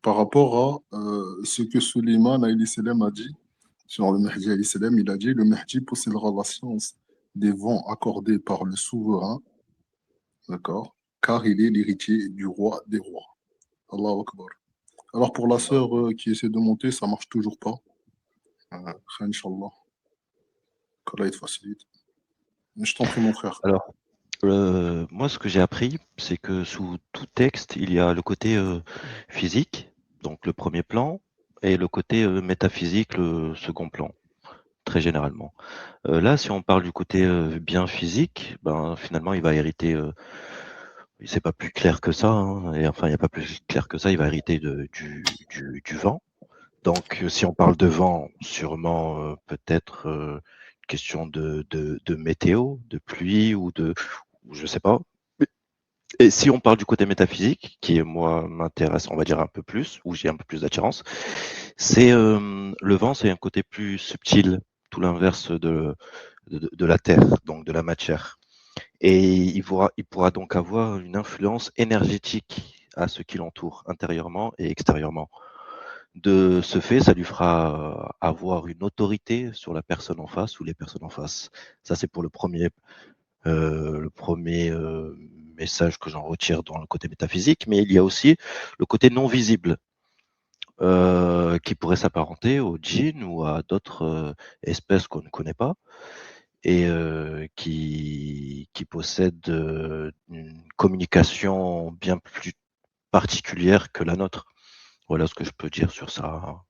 par rapport à ce que Suleiman alayhi salam a dit sur le Mahdi alayhi salam, il a dit le Mahdi possédera la science des vents accordés par le souverain, d'accord, car il est l'héritier du roi des rois. Allahu Akbar. Alors pour la sœur qui essaie de monter, ça marche toujours pas. Inch'Allah, qu'Allah te facilite. Je t'en prie, mon frère. Alors, moi, ce que j'ai appris, c'est que sous tout texte, il y a le côté physique, donc le premier plan, et le côté métaphysique, le second plan, très généralement. Là, si on parle du côté bien physique, ben finalement, il va hériter. C'est pas plus clair que ça, hein, et enfin, il n'y a pas plus clair que ça. Il va hériter du vent. Donc, si on parle de vent, sûrement peut-être une question de météo, de pluie ou je sais pas. Et si on parle du côté métaphysique, qui moi m'intéresse, on va dire un peu plus, où j'ai un peu plus d'attirance, c'est le vent, c'est un côté plus subtil, tout l'inverse de la terre, donc de la matière. Et il pourra donc avoir une influence énergétique à ce qui l'entoure, intérieurement et extérieurement. De ce fait, ça lui fera avoir une autorité sur la personne en face ou les personnes en face. Ça, c'est pour le premier message que j'en retire dans le côté métaphysique, mais il y a aussi le côté non visible qui pourrait s'apparenter au djinn ou à d'autres espèces qu'on ne connaît pas et qui possèdent une communication bien plus particulière que la nôtre. Voilà ce que je peux dire sur ça.